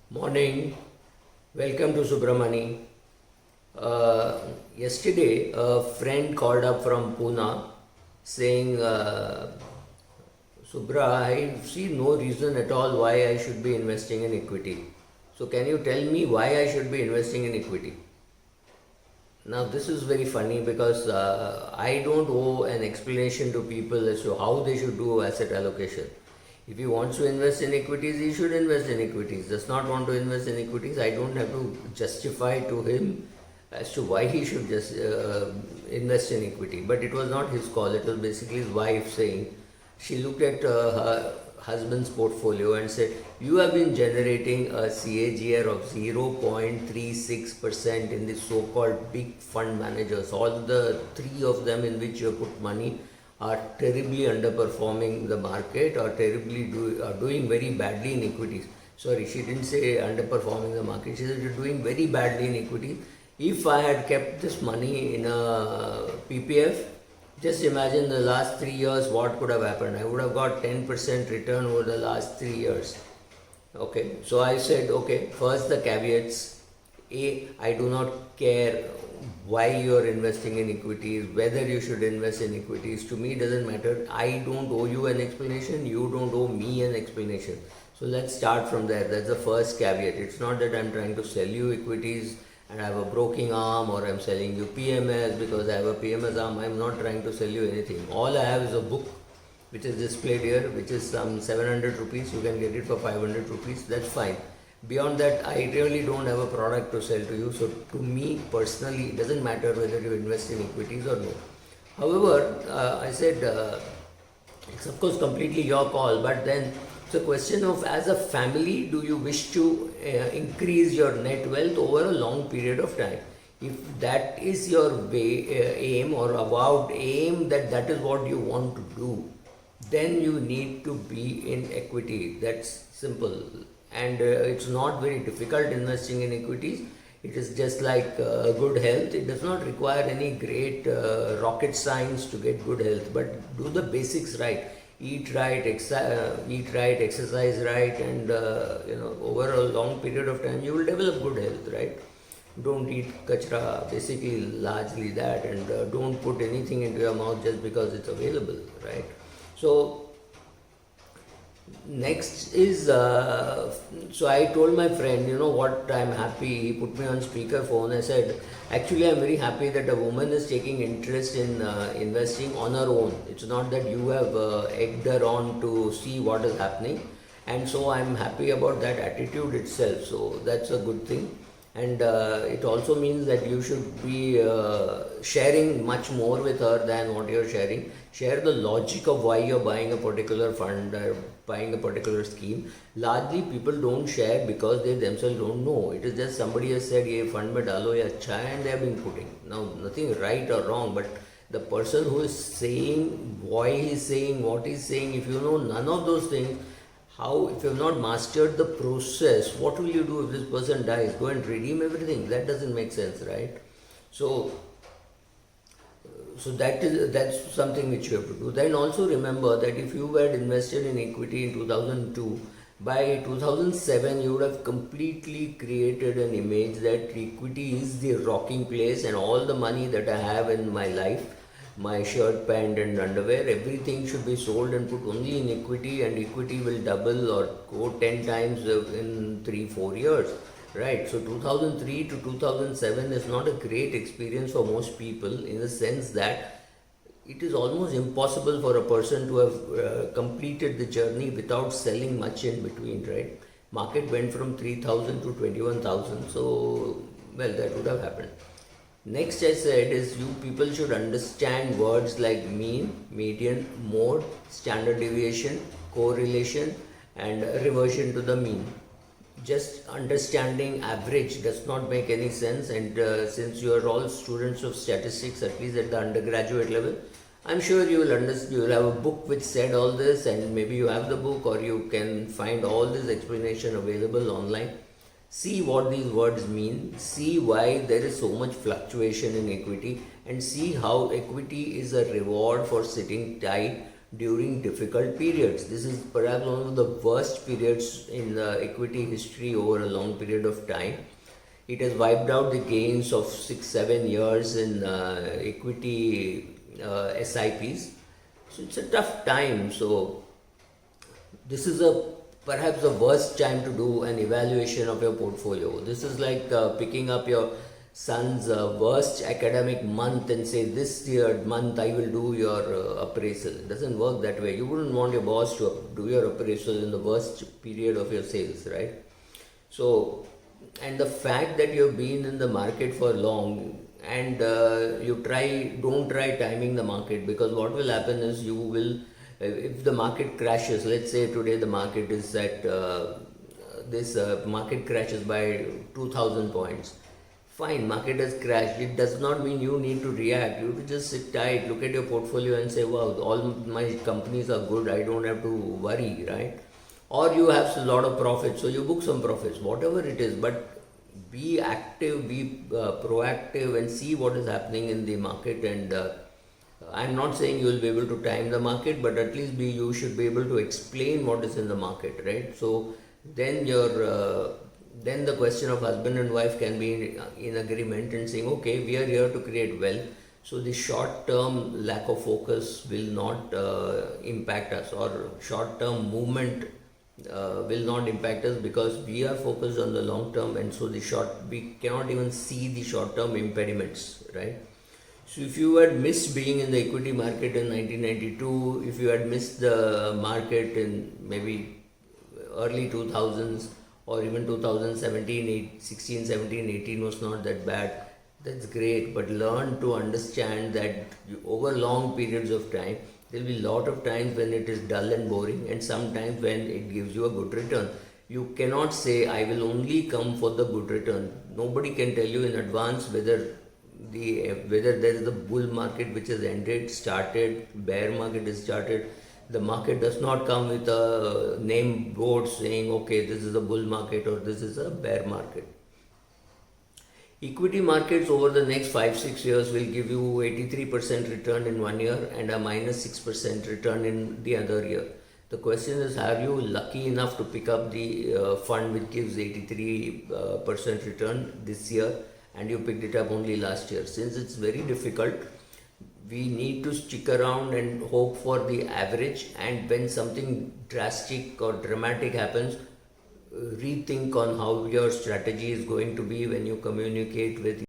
Morning, welcome to Subramani. Yesterday, a friend called up from Pune saying, Subra, I see no reason at all why I should be investing in equity. So, can you tell me why I should be investing in equity? Now, this is very funny because I don't owe an explanation to people as to how they should do asset allocation. If he wants to invest in equities, he should invest in equities. Does not want to invest in equities, I don't have to justify to him as to why he should just invest in equity. But it was not his call. It was basically his wife saying she looked at her husband's portfolio and said, "You have been generating a CAGR of 0.36% in the so-called big fund managers. All the three of them in which you put money are terribly underperforming the market or are doing very badly in equities." Sorry, she didn't say underperforming the market. She said you're doing very badly in equities. If I had kept this money in a PPF, just imagine the last 3 years what could have happened. I would have got 10% return over the last 3 years. Okay, so I said, okay, first the caveats. I do not care why you are investing in equities, whether you should invest in equities. To me, it doesn't matter. I don't owe you an explanation. You don't owe me an explanation. So let's start from there. That's the first caveat. It's not that I'm trying to sell you equities and I have a broking arm, or I'm selling you PMS because I have a PMS arm. I'm not trying to sell you anything. All I have is a book which is displayed here, which is some 700 rupees. You can get it for 500 rupees. That's fine. Beyond that, I really don't have a product to sell to you. So to me personally, it doesn't matter whether you invest in equities or no. However, I said it's of course completely your call, but then it's a question of, as a family, do you wish to increase your net wealth over a long period of time? If that is your aim or avowed aim, that is what you want to do, then you need to be in equity. That's simple. And it's not very difficult investing in equities. It is just like good health. It does not require any great rocket science to get good health, but do the basics right. Eat right, exercise right, and over a long period of time you will develop good health, right? Don't eat kachra, basically largely that, and don't put anything into your mouth just because it's available, right? So next is so I told my friend, you know what, I'm happy. He put me on speakerphone. I said, actually I'm very happy that a woman is taking interest in investing on her own. It's not that you have egged her on to see what is happening, and so I'm happy about that attitude itself. So that's a good thing. And it also means that you should be sharing much more with her than what you're sharing. Share the logic of why you're buying a particular fund or buying a particular scheme. Largely people don't share because they themselves don't know. It is just somebody has said, ye fund mein dalo ye acha hai, and they have been putting. Now nothing right or wrong, but the person who is saying, why he's saying, what he's saying, if you know none of those things, how, if you have not mastered the process, what will you do if this person dies? Go and redeem everything? That doesn't make sense, right? So that's something which you have to do. Then also remember that if you had invested in equity in 2002, by 2007 you would have completely created an image that equity is the rocking place, and all the money that I have in my life, my shirt, pant and underwear, everything should be sold and put only in equity, and equity will double or go 10 times in 3-4 years, right? So 2003 to 2007 is not a great experience for most people, in the sense that it is almost impossible for a person to have completed the journey without selling much in between, right? Market went from 3,000 to 21,000, so well, that would have happened. Next, I said, is you people should understand words like mean, median, mode, standard deviation, correlation, and reversion to the mean. Just understanding average does not make any sense, and since you are all students of statistics, at least at the undergraduate level, I'm sure you will understand. You will have a book which said all this, and maybe you have the book, or you can find all this explanation available online. See what these words mean, see why there is so much fluctuation in equity, and see how equity is a reward for sitting tight, during difficult periods. This is perhaps one of the worst periods in the equity history over a long period of time. It has wiped out the gains of 6-7 years in equity SIPs. So it's a tough time. So this is a perhaps the worst time to do an evaluation of your portfolio. This is like picking up your son's worst academic month and say this year month I will do your appraisal. It doesn't work that way. You wouldn't want your boss to do your appraisal in the worst period of your sales, right? So, and the fact that you've been in the market for long and don't try timing the market, because what will happen is you will, if the market crashes, let's say today the market is at this market crashes by 2000 points. Fine, market has crashed. It does not mean you need to react. You have to just sit tight, look at your portfolio and say, wow, all my companies are good. I don't have to worry, right? Or you have a lot of profits, so you book some profits, whatever it is. But be active, be proactive, and see what is happening in the market. And I'm not saying you will be able to time the market, but at least you should be able to explain what is in the market, right? So then then the question of husband and wife can be in agreement and saying, okay, we are here to create wealth. So the short-term lack of focus will not impact us, or short-term movement will not impact us, because we are focused on the long term, and so we cannot even see the short-term impediments, right? So if you had missed being in the equity market in 1992, if you had missed the market in maybe early 2000s, or even 2017, 16, 17, 18 was not that bad, that's great. But learn to understand that over long periods of time, there will be a lot of times when it is dull and boring, and sometimes when it gives you a good return. You cannot say, I will only come for the good return. Nobody can tell you in advance whether there is a bull market which has ended, started, bear market is started. The market does not come with a name board saying, okay, this is a bull market or this is a bear market. Equity markets over the next 5-6 years will give you 83% return in 1 year and a minus 6% return in the other year. The question is, are you lucky enough to pick up the fund which gives 83% return this year, and you picked it up only last year? Since it's very difficult, we need to stick around and hope for the average, and when something drastic or dramatic happens, rethink on how your strategy is going to be when you communicate with